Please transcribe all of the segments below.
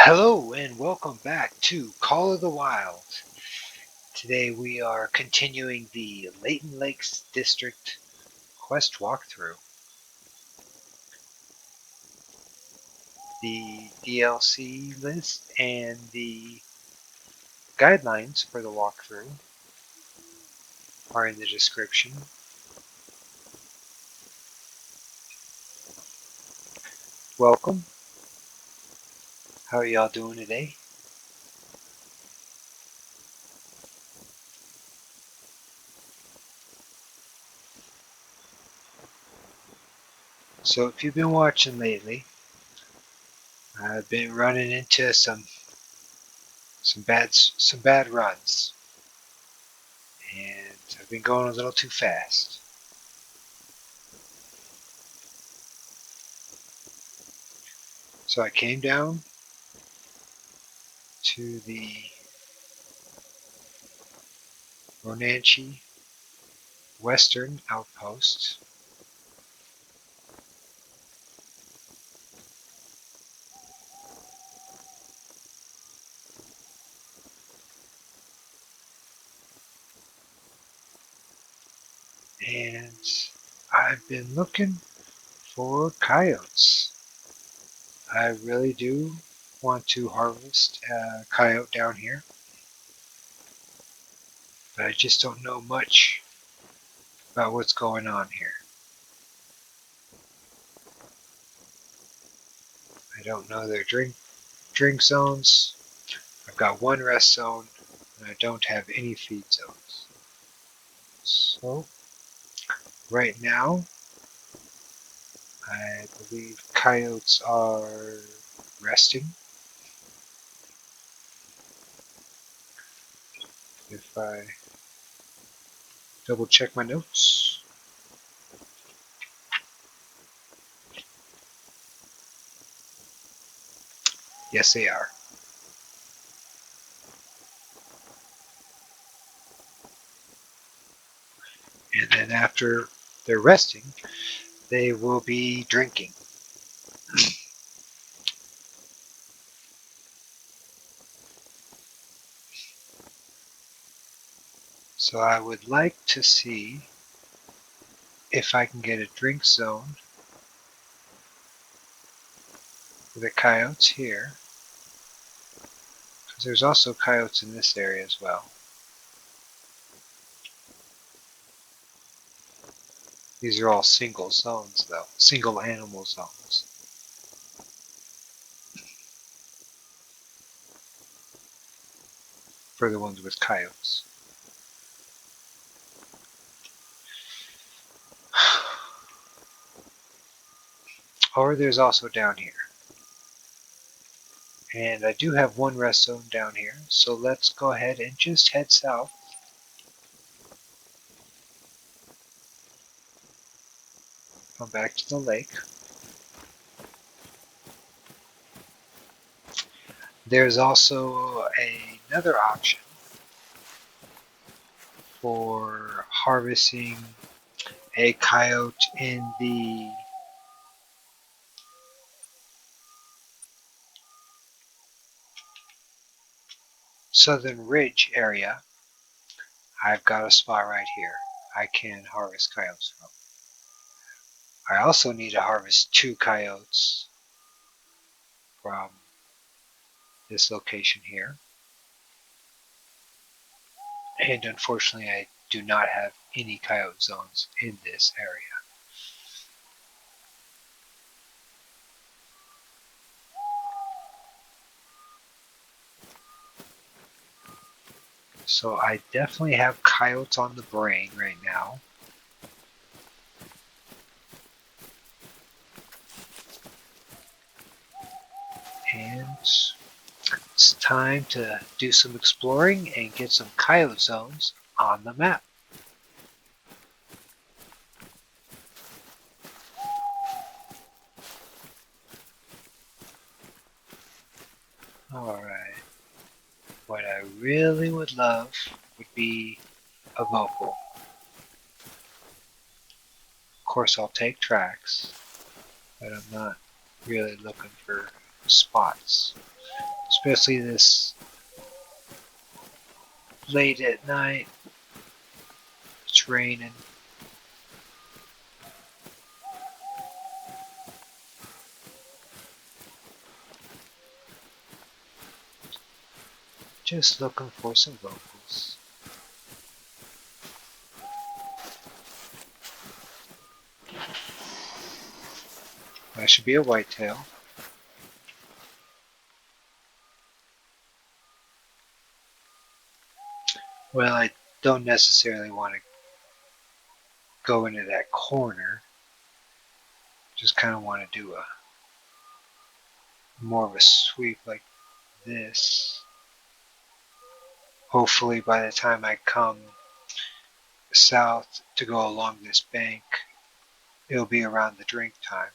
Hello and welcome back to Call of the Wild. Today we are continuing the Layton Lakes District quest walkthrough. The DLC list and the guidelines for the walkthrough are in the description. Welcome. How are y'all doing today? So if you've been watching lately, I've been running into some bad runs, and I've been going a little too fast. So I came down to the Ronanchi Western Outpost, and I've been looking for coyotes. I really do want to harvest a coyote down here, but I just don't know much about what's going on here. I don't know their drink zones. I've got one rest zone, and I don't have any feed zones. So right now, I believe coyotes are resting. If I double check my notes. Yes, they are. And then after they're resting, they will be drinking. So I would like to see if I can get a drink zone for the coyotes here, because there's also coyotes in this area as well. These are all single zones though, single animal zones. For the ones with coyotes. Or there's also down here. And I do have one rest zone down here, so let's go ahead and just head south. Come back to the lake. There's also another option for harvesting a coyote in the Southern Ridge area. I've got a spot right here I can harvest coyotes from. I also need to harvest 2 coyotes from this location here. And unfortunately, I do not have any coyote zones in this area. So I definitely have coyotes on the brain right now. And it's time to do some exploring and get some coyote zones on the map. Alright. What I really would love would be a vocal. Of course, I'll take tracks, but I'm not really looking for spots, especially this late at night. It's raining. Just looking for some locals. That should be a whitetail. Well, I don't necessarily want to go into that corner. Just kind of want to do a more of a sweep like this. Hopefully by the time I come south to go along this bank, it'll be around the drink time.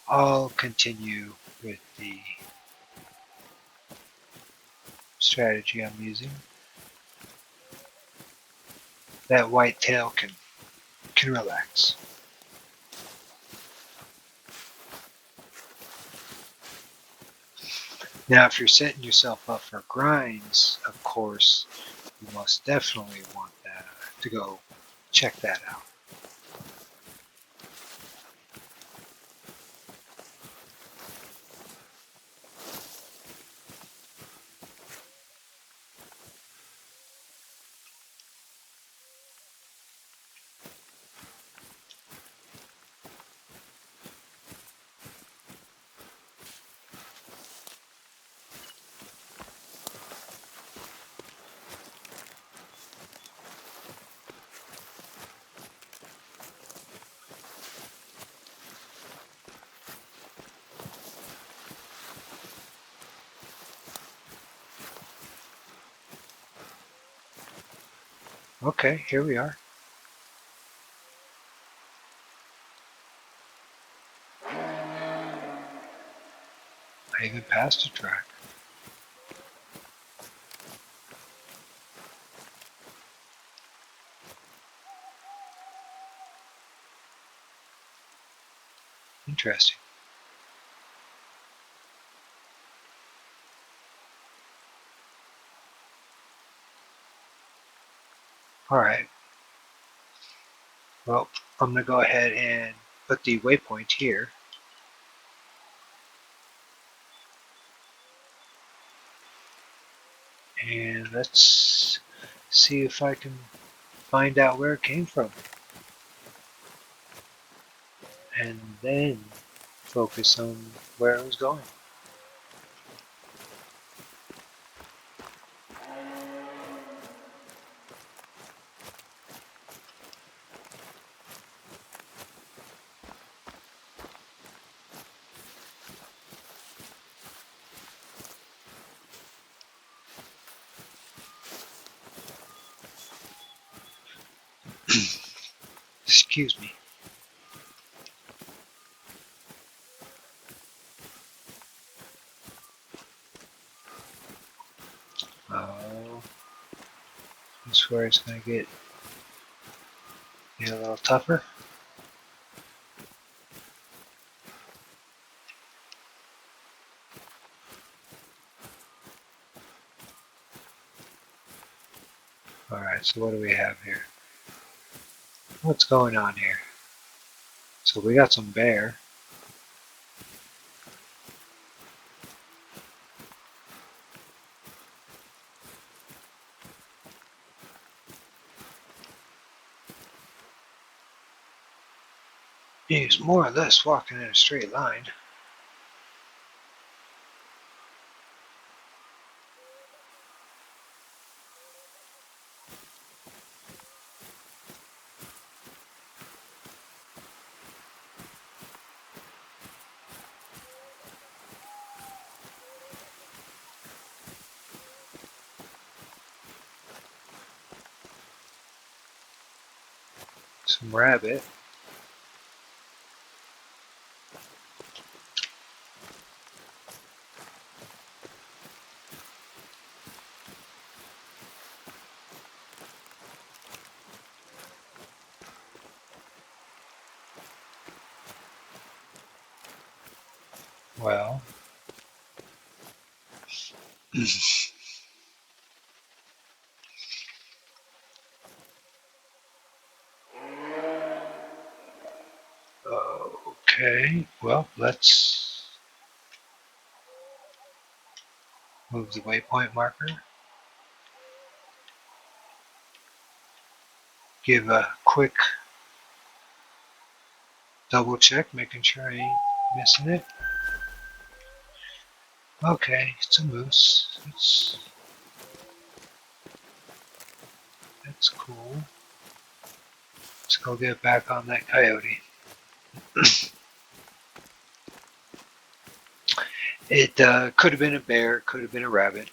I'll continue with the strategy I'm using. That white tail can relax. Now, if you're setting yourself up for grinds, of course, you most definitely want that to go check that out. Okay, here we are. I even passed a track. Interesting. Alright, well, I'm going to go ahead and put the waypoint here. And let's see if I can find out where it came from. And then focus on where it was going. Excuse me. Oh, this is where it's going to get a little tougher. Alright, so what do we have here? What's going on here? So we got some bear. He's more or less walking in a straight line. Some rabbit. Well, okay. Well, let's move the waypoint marker. Give a quick double check, making sure I ain't missing it. Okay, it's a moose. That's cool. Let's go get back on that coyote. It could have been a bear, could have been a rabbit.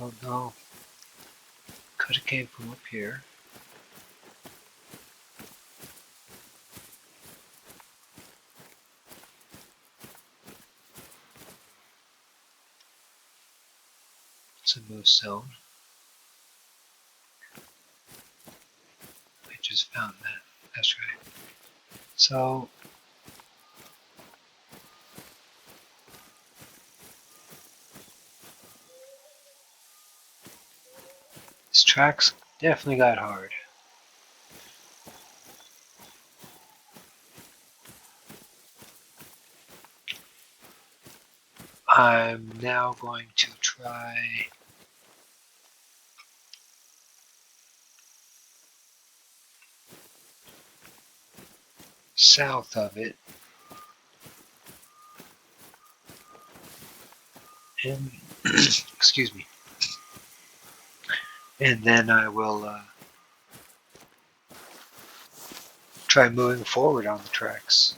Oh no, could have came from up here. It's a moose zone. I just found that. That's right. So these tracks definitely got hard. I'm now going to try south of it, and excuse me, and then I will try moving forward on the tracks.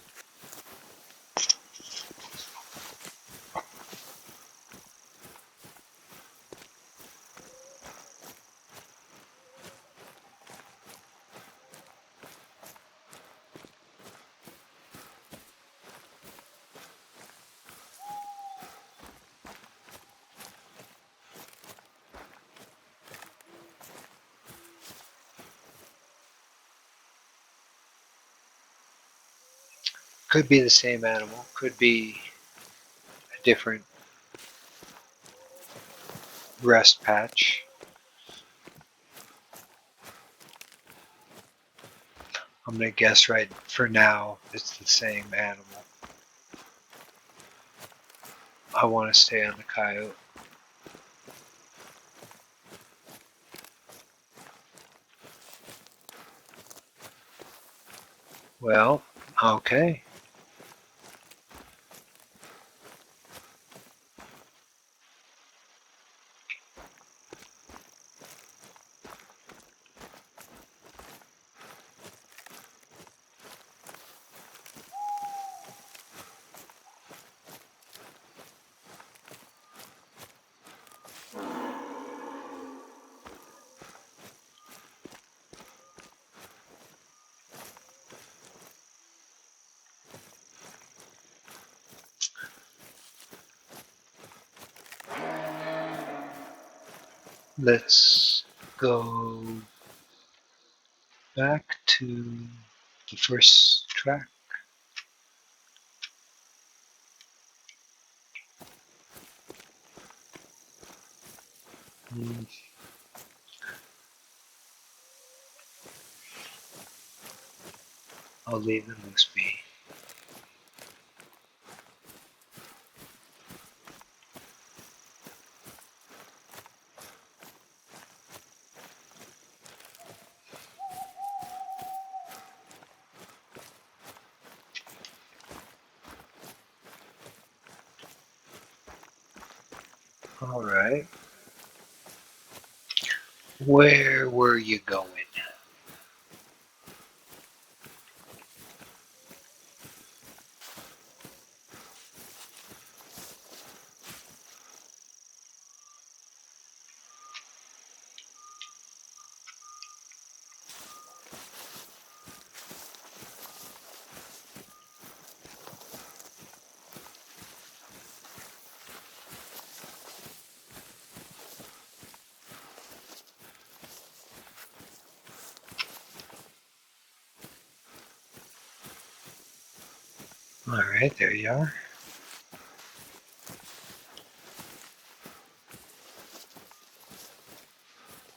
Could be the same animal, could be a different rest patch. I'm gonna guess right for now it's the same animal. I want to stay on the coyote. Well, okay. Let's go back to the first track. Mm, I'll leave the moose be. All right. Where were you going? Alright, there you are.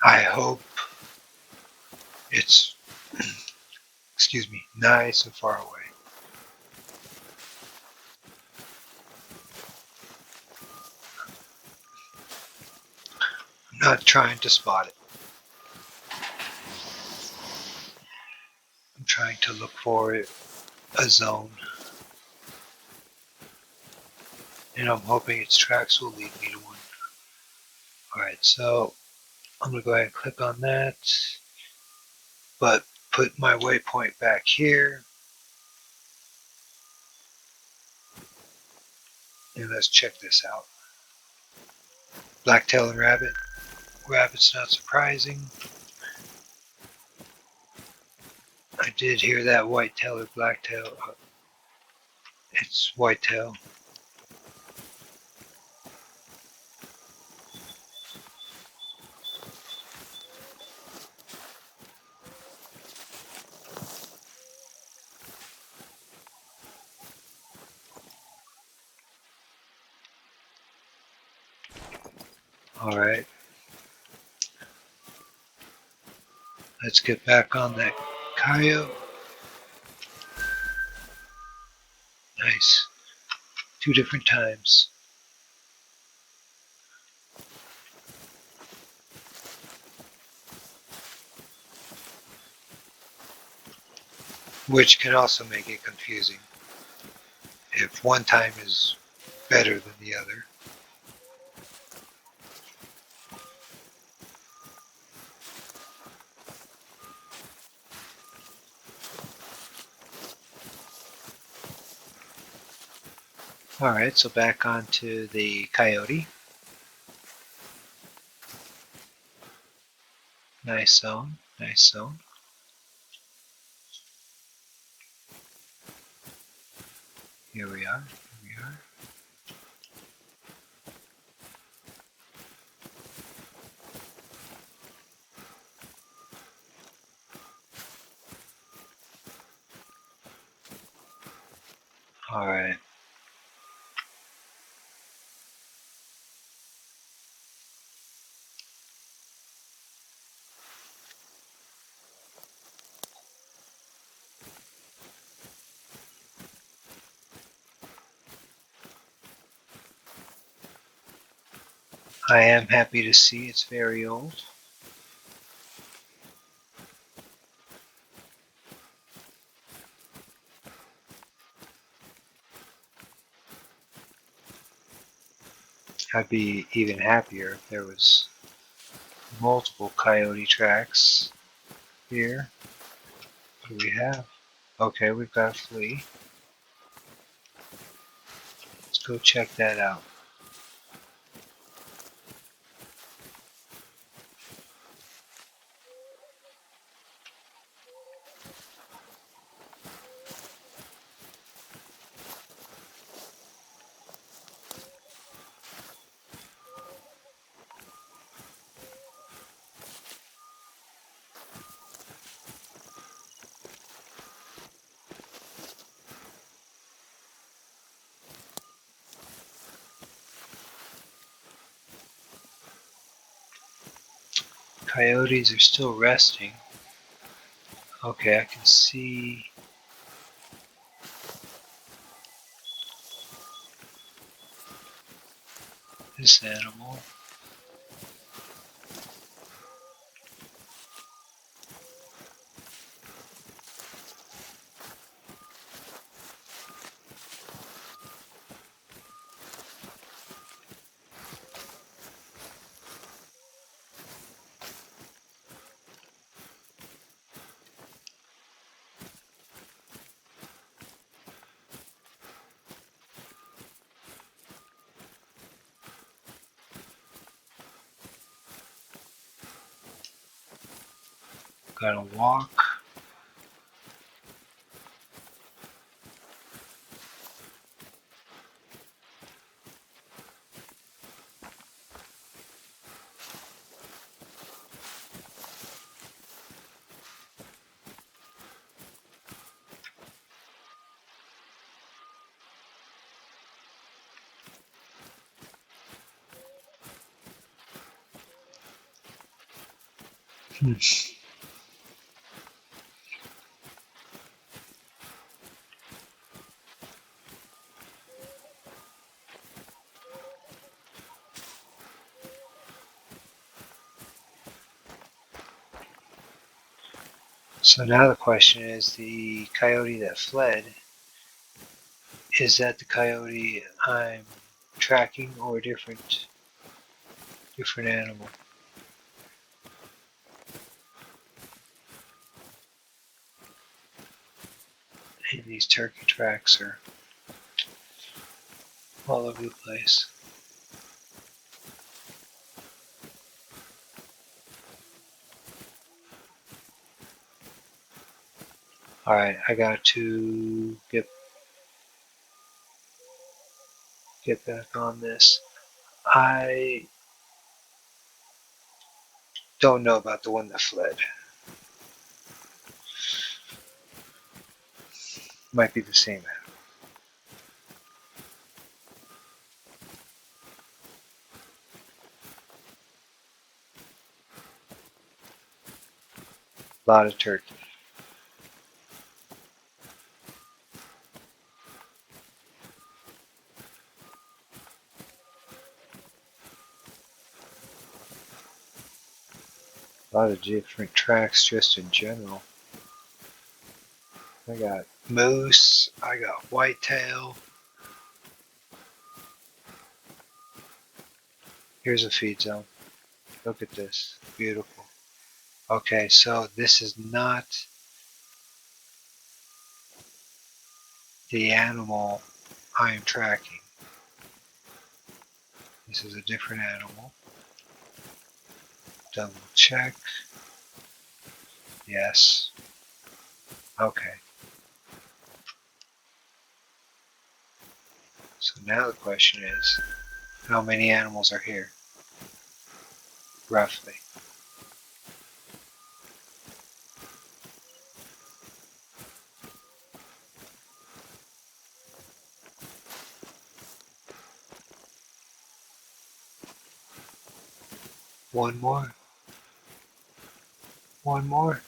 I hope it's, excuse me, nice and far away. I'm not trying to spot it. I'm trying to look for a zone. And I'm hoping its tracks will lead me to one. Alright, so I'm going to go ahead and click on that, but put my waypoint back here. And let's check this out. Blacktail and rabbit. Rabbit's not surprising. I did hear that whitetail or blacktail. It's whitetail. Alright. Let's get back on that coyote. Nice. 2 different times. Which can also make it confusing if one time is better than the other. Alright, so back onto the coyote. Nice zone, nice zone. Here we are, here we are. Alright. I am happy to see it's very old. I'd be even happier if there was multiple coyote tracks here. What do we have? Okay, we've got a flea. Let's go check that out. Coyotes are still resting. Okay, I can see this animal. Gotta walk. Hmm. So now the question is, the coyote that fled, is that the coyote I'm tracking or a different animal? And these turkey tracks are all over the place. Alright, I got to get back on this. I don't know about the one that fled. Might be the same animal. A lot of turkey. A lot of different tracks just in general. I got moose, I got whitetail. Here's a feed zone. Look at this. Beautiful. Okay, so this is not the animal I am tracking. This is a different animal. Double check. Yes. Okay. So now the question is, how many animals are here? Roughly. One more. One more.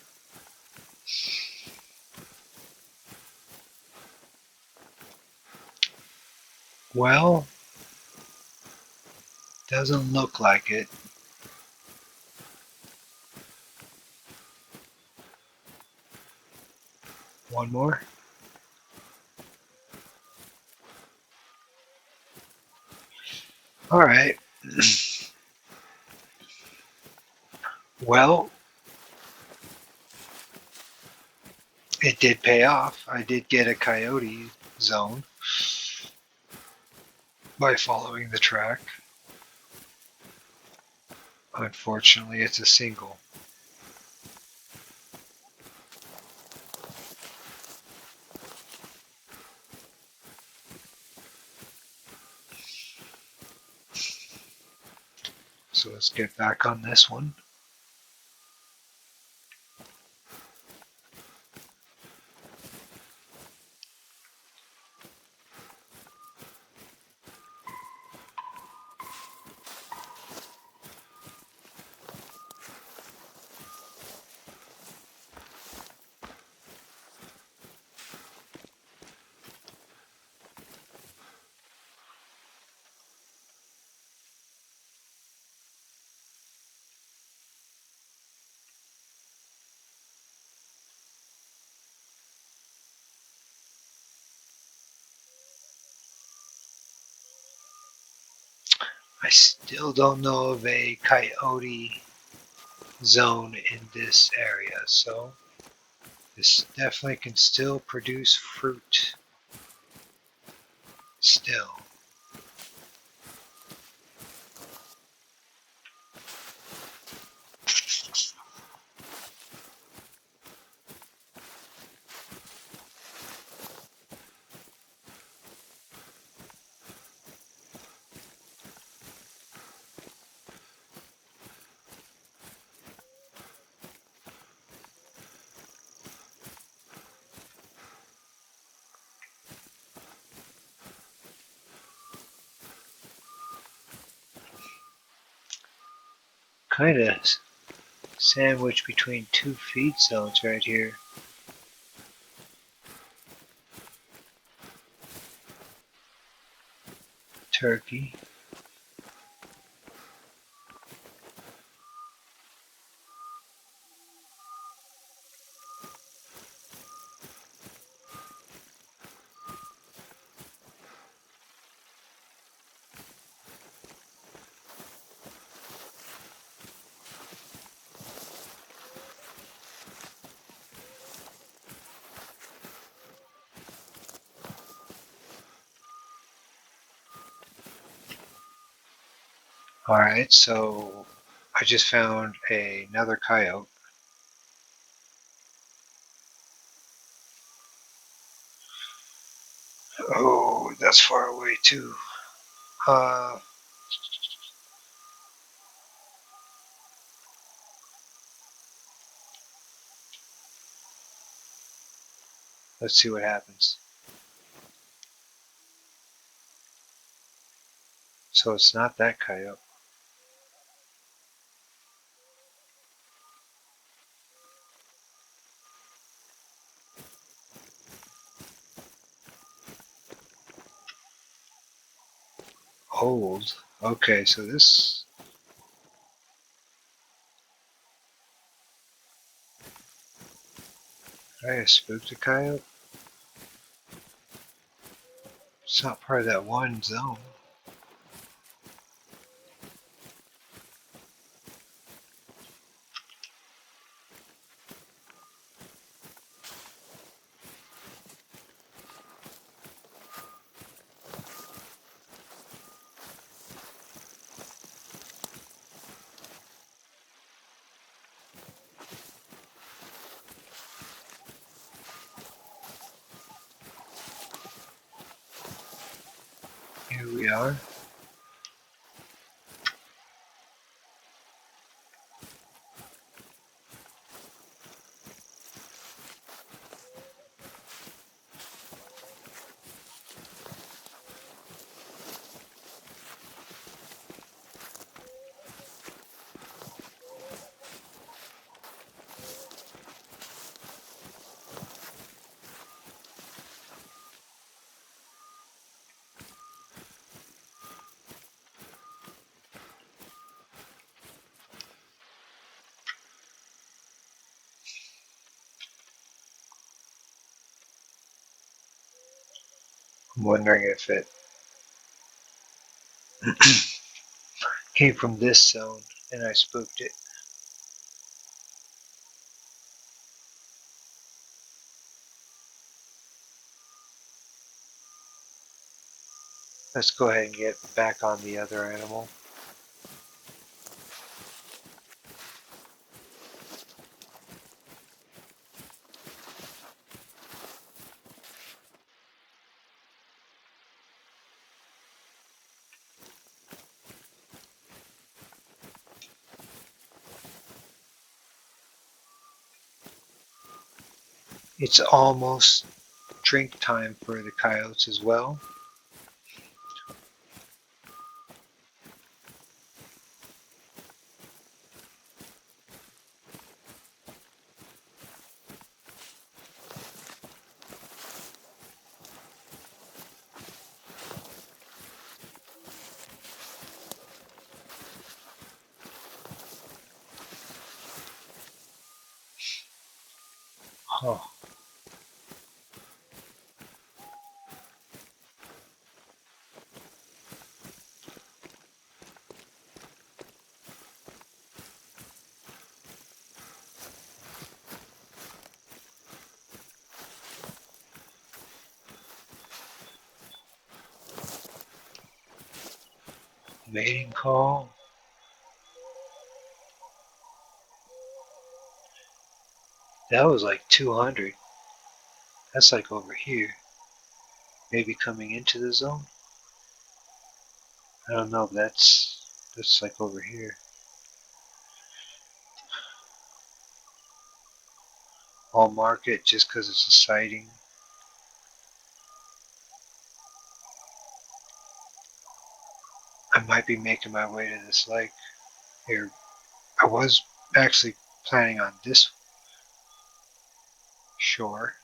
Well, doesn't look like it. One more. All right. Well, it did pay off. I did get a coyote zone by following the track. Unfortunately, it's a single. So let's get back on this one. I still don't know of a coyote zone in this area, so this definitely can still produce fruit. Still. Kind of Sandwiched between two feed zones right here. Turkey. Alright, so I just found another coyote. Oh, that's far away too. Uh, let's see what happens. So it's not that coyote. Old. Okay, so this. I spooked a coyote. It's not part of that one zone. Here we are. I'm wondering if it came from this zone and I spooked it. Let's go ahead and get back on the other animal. It's almost drink time for the coyotes as well. Oh, mating call. That was like 200. That's like over here. Maybe coming into the zone. I don't know. That's like over here. I'll mark it just because it's a sighting. I might be making my way to this lake here. I was actually planning on this shore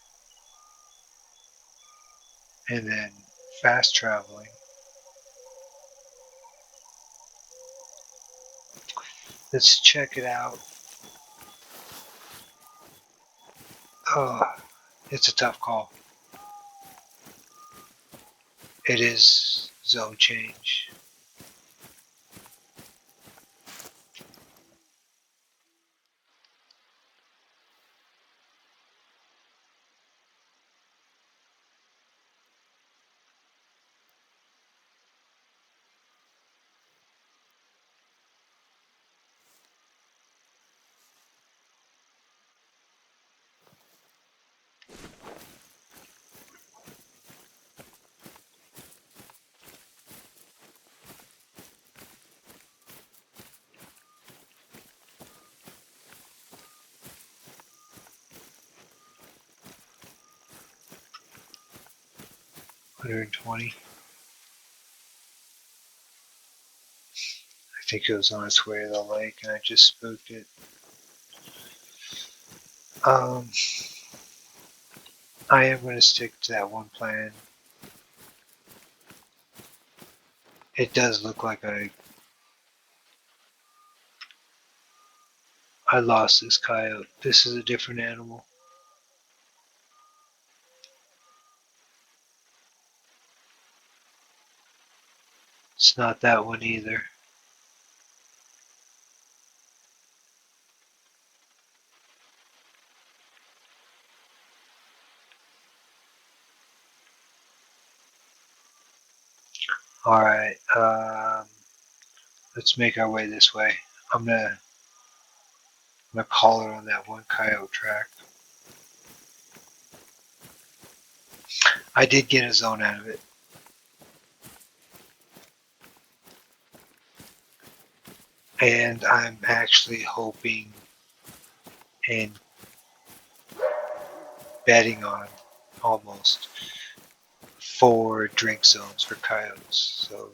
and then fast traveling. Let's check it out. Oh, it's a tough call. It is zone change. $120. I think it was on its way to the lake and I just spooked it. Um, I am going to stick to that one plan. It does look like I lost this coyote. This is a different animal. It's not that one either. Alright, let's make our way this way. I'm gonna call it on that one coyote track. I did get a zone out of it. And I'm actually hoping and betting on almost 4 drink zones for coyotes. So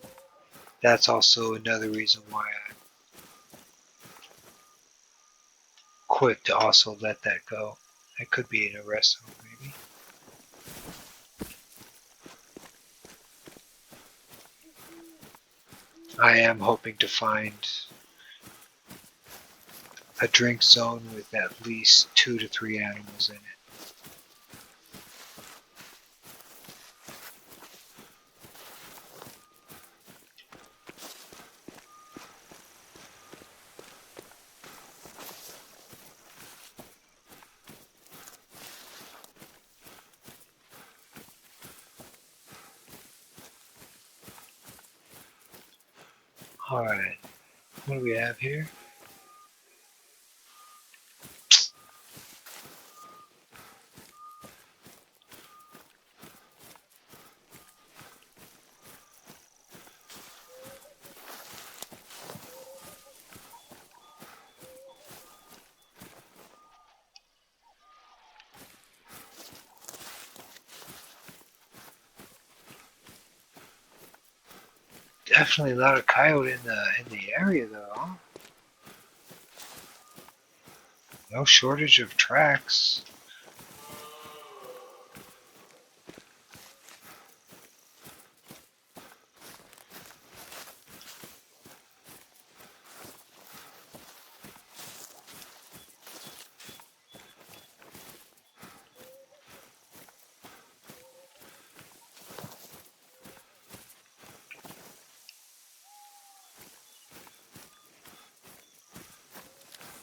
that's also another reason why I'm quick to also let that go. It could be an arrest zone, maybe. I am hoping to find a drink zone with at least 2 to 3 animals in it. Alright, what do we have here? Definitely not a coyote in the area though. Huh? No shortage of tracks.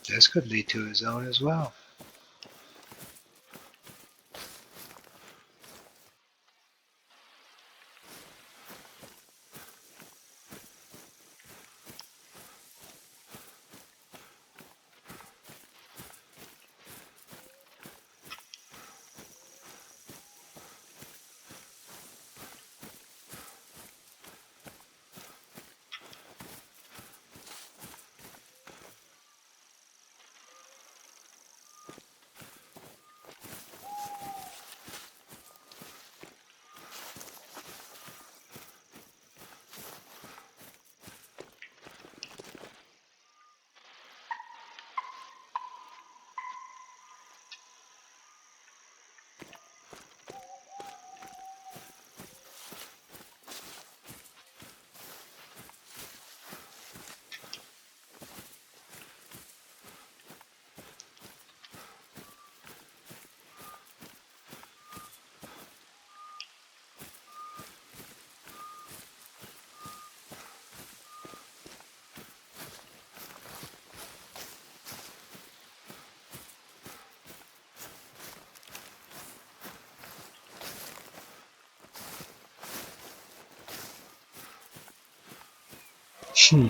This could lead to a zone as well. Hmm.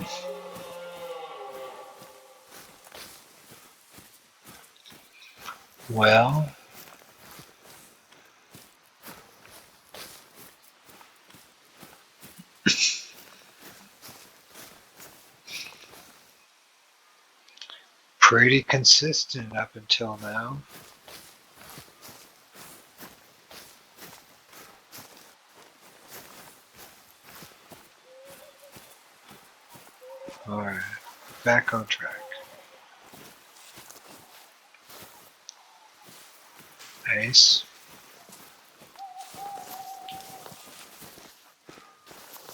Well, pretty consistent up until now. Alright, back on track. Nice.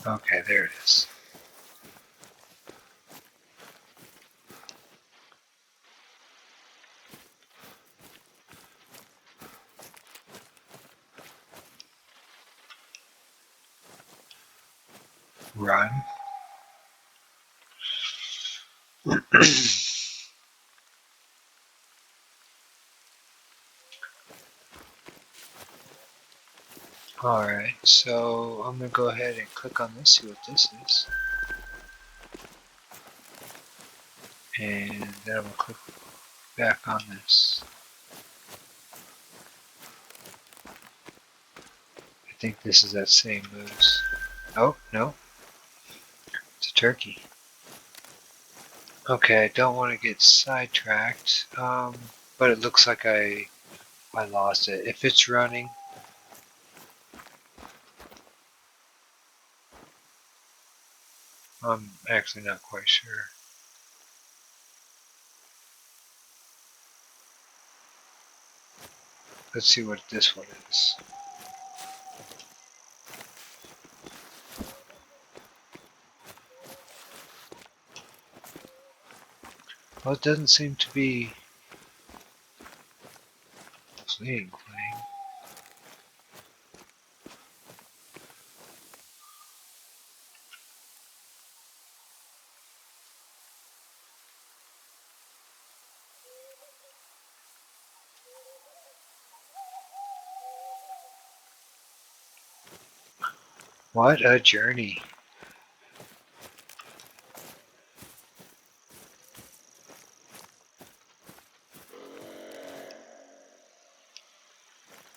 Okay, there it is. Run. Alright, so I'm going to go ahead and click on this, see what this is. And then I'm going to click back on this. I think this is that same moose. Oh, no. It's a turkey. Okay, I don't want to get sidetracked, but it looks like I lost it. If it's running, I'm actually not quite sure. Let's see what this one is. Well, it doesn't seem to be playing. What a journey.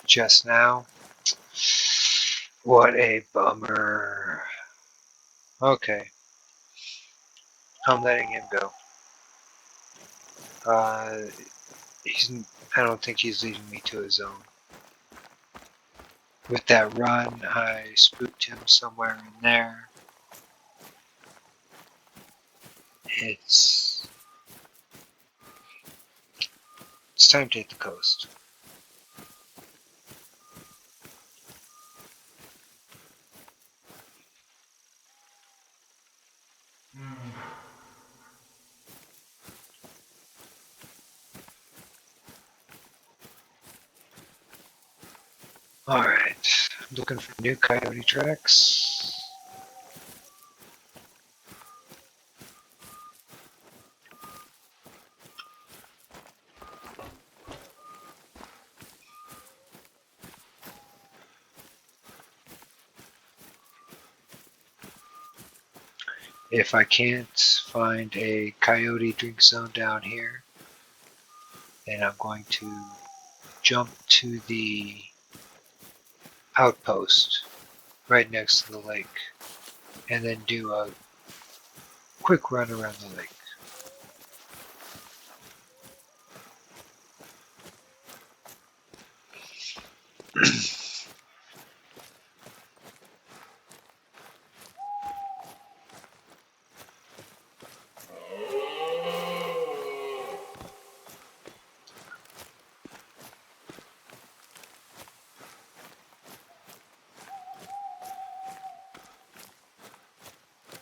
Just now. What a bummer. Okay, I'm letting him go. Uh, he's. I don't think he's leading me to a zone. With that run, I spooked him somewhere in there. It's time to hit the coast. Alright, looking for new coyote tracks. If I can't find a coyote drink zone down here, then I'm going to jump to the outpost right next to the lake and then do a quick run around the lake.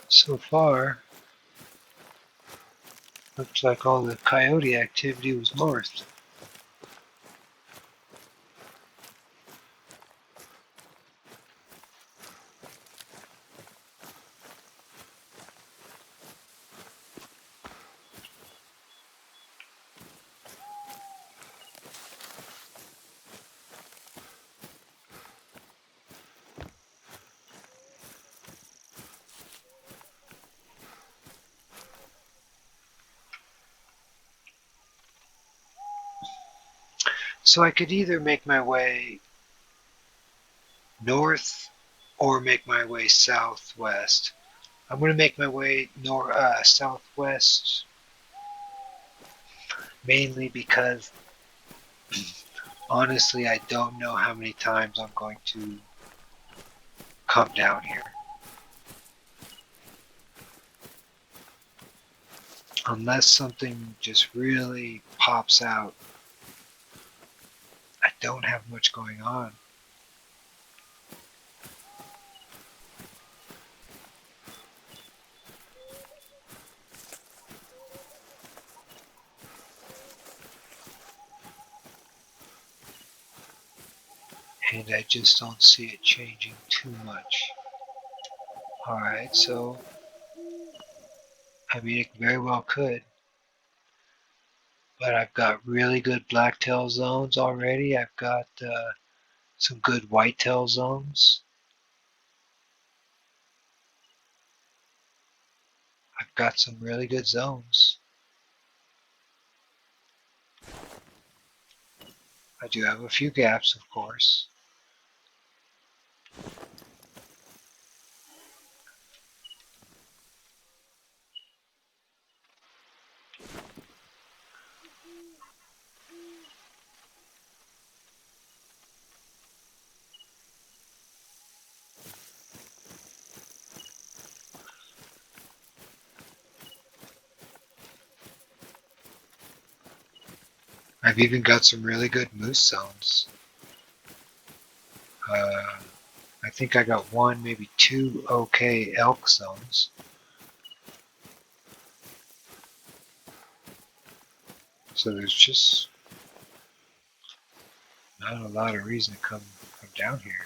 So far, looks like all the coyote activity was north. So I could either make my way north or make my way southwest. I'm going to make my way southwest mainly because honestly I don't know how many times I'm going to come down here. Unless something just really pops out, I don't have much going on. And I just don't see it changing too much. Alright, so I mean it very well could. But I've got really good blacktail zones already. I've got some good whitetail zones. I've got some really good zones. I do have a few gaps, of course. I've even got some really good moose zones. Uh, I think I got one, maybe two okay elk zones. So there's just not a lot of reason to come down here.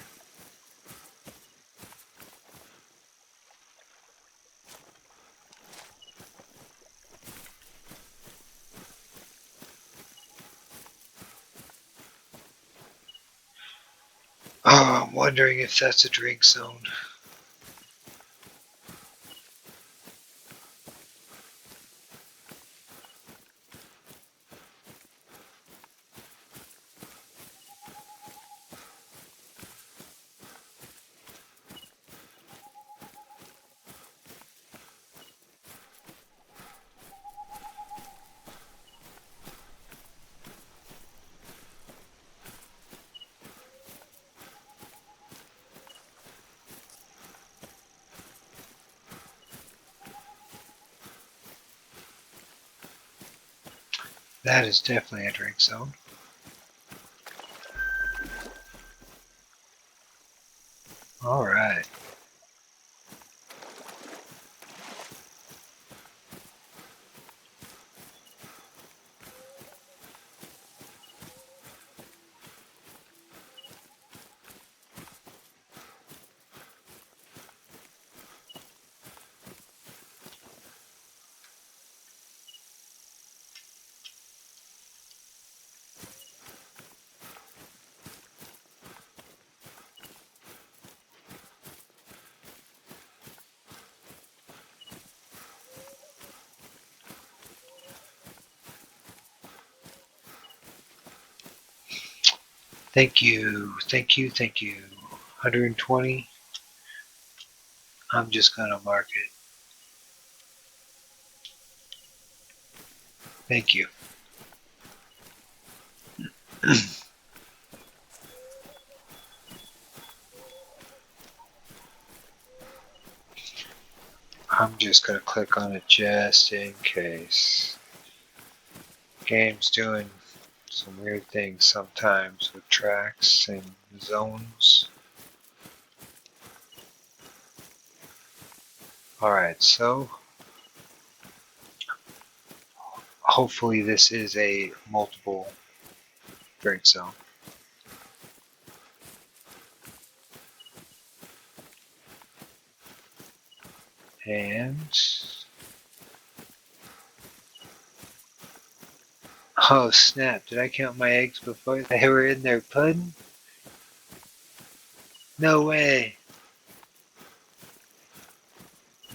Oh, I'm wondering if that's a drink zone. That is definitely a drink zone. All right. Thank you, thank you, thank you. 120. I'm just gonna mark it. Thank you. I'm just gonna click on it just in case. Game's doing some weird things sometimes with tracks and zones. Alright, so hopefully this is a multiple drink zone. And oh snap, did I count my eggs before they were in their pudding? No way.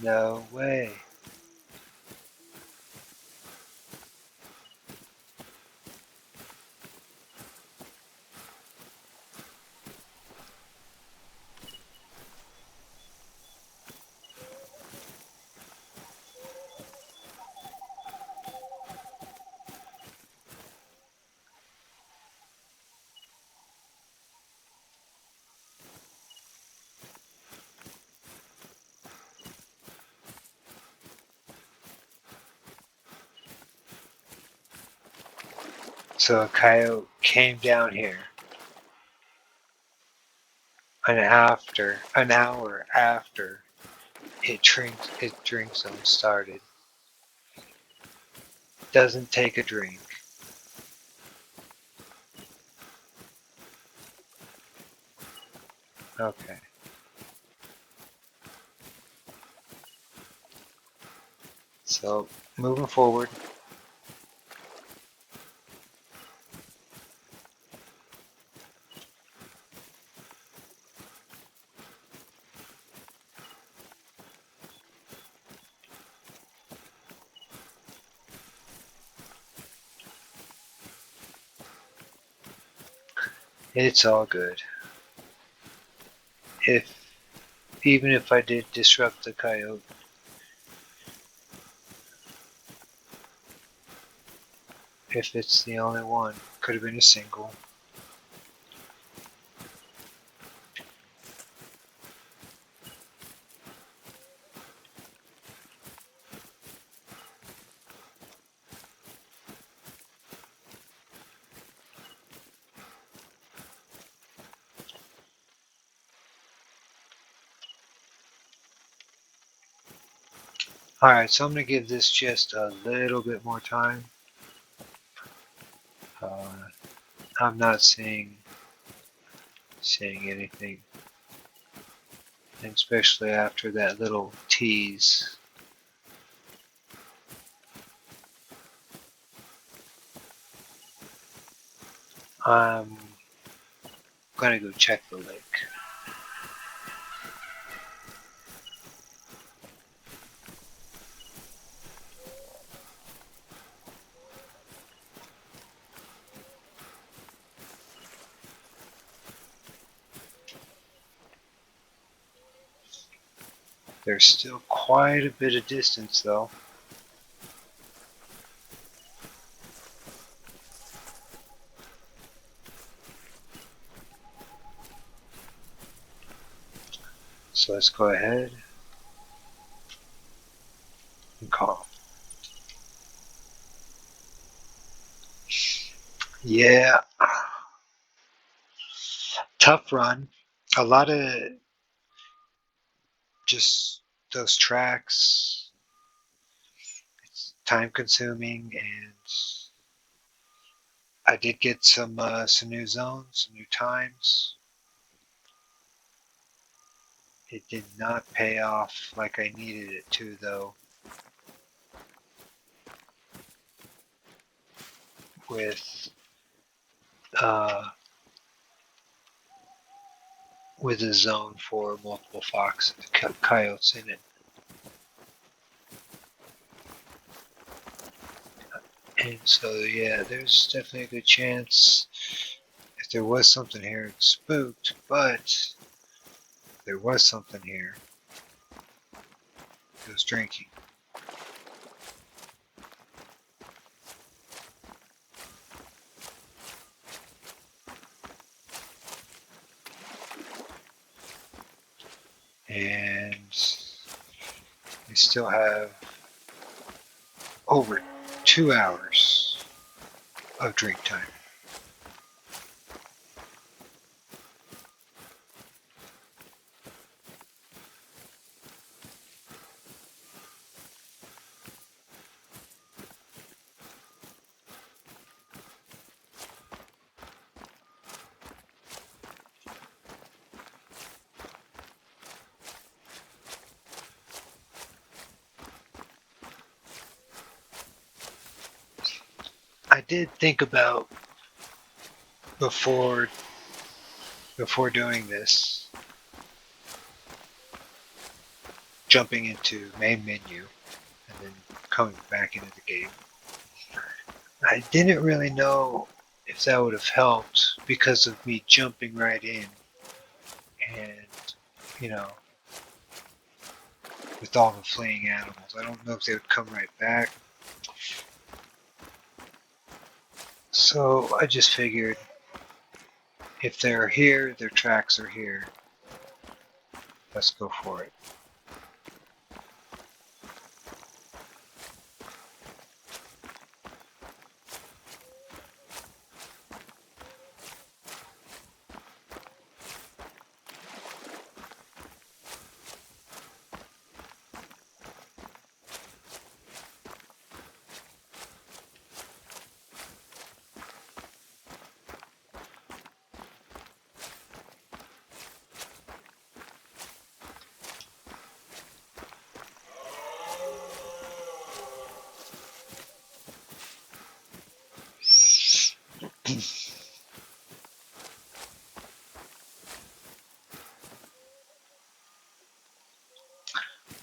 No way. So a coyote came down here an hour after its drink zone started. Doesn't take a drink. Okay. So moving forward. It's all good. If Even if I did disrupt the coyote, if it's the only one, could have been a single. Alright, so I'm going to give this just a little bit more time. Uh, I'm not seeing anything, and especially after that little tease. I'm going to go check the lake. There's still quite a bit of distance though. So let's go ahead and call. Yeah, tough run. A lot of just those tracks. It's time consuming, and I did get some new zones, some new times. It did not pay off like I needed it to, though, with uh, with a zone for multiple fox coyotes in it. And so, yeah, there's definitely a good chance if there was something here, it's spooked, but there was something here. It was drinking. And we still have over 2 hours of drink time. I did think about before before doing this, jumping into main menu and then coming back into the game. I didn't really know if that would have helped because of me jumping right in and, you know, with all the fleeing animals. I don't know if they would come right back. So I just figured if they're here, their tracks are here. Let's go for it.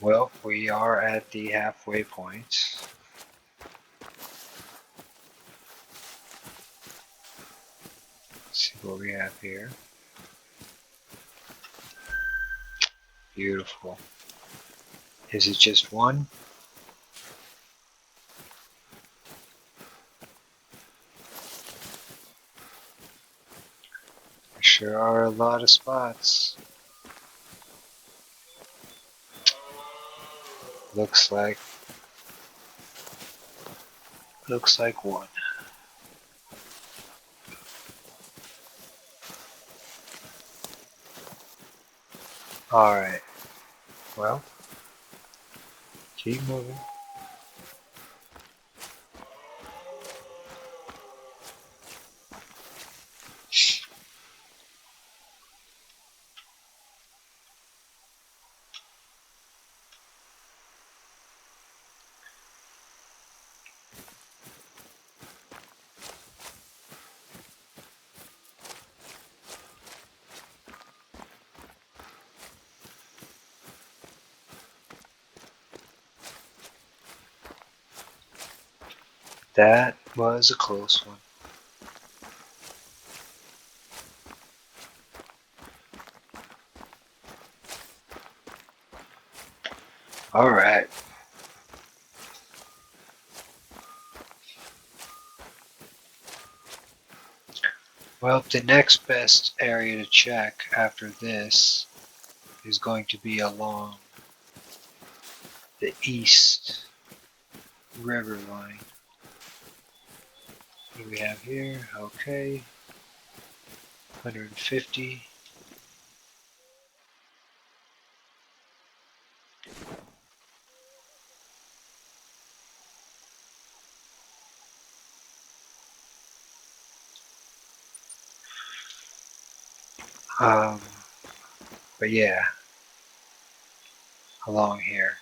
Well, we are at the halfway point. Let's see what we have here. Beautiful. Is it just one? There sure are a lot of spots. Looks like one. All right. Well, keep moving. That was a close one. All right. Well, the next best area to check after this is going to be along the east river line. What do we have here? Okay. 150. Um, but yeah, along here.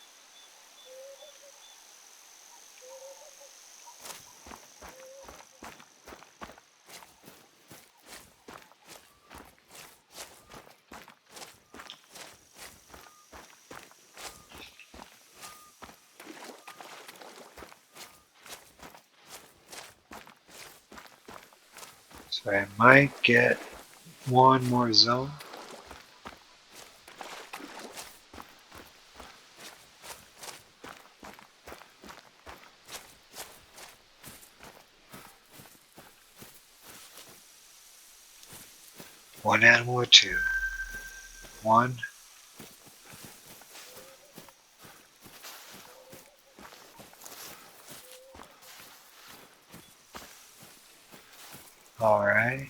So I might get one more zone. One animal or two. One. All right.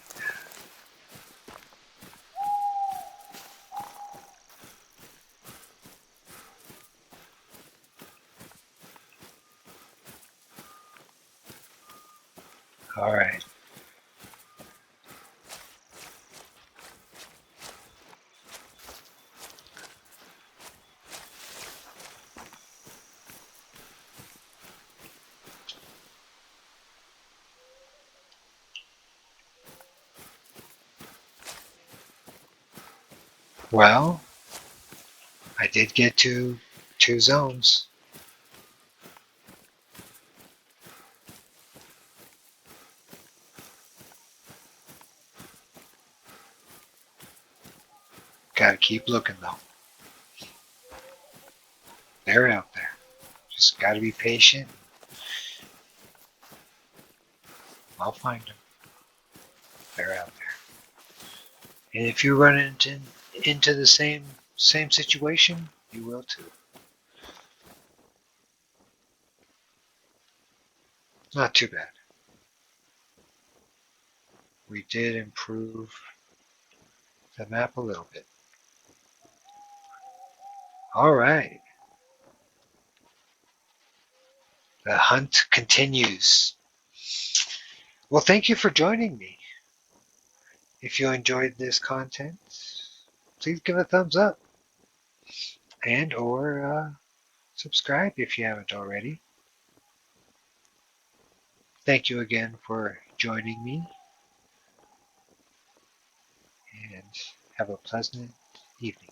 All right. Well, I did get to two zones. Gotta keep looking though. They're out there. Just gotta be patient. I'll find them. They're out there. And if you run into the same situation, you will too. Not too bad. We did improve the map a little bit. All right. The hunt continues. Well, thank you for joining me. If you enjoyed this content, please give a thumbs up and or subscribe if you haven't already. Thank you again for joining me. Have a pleasant evening.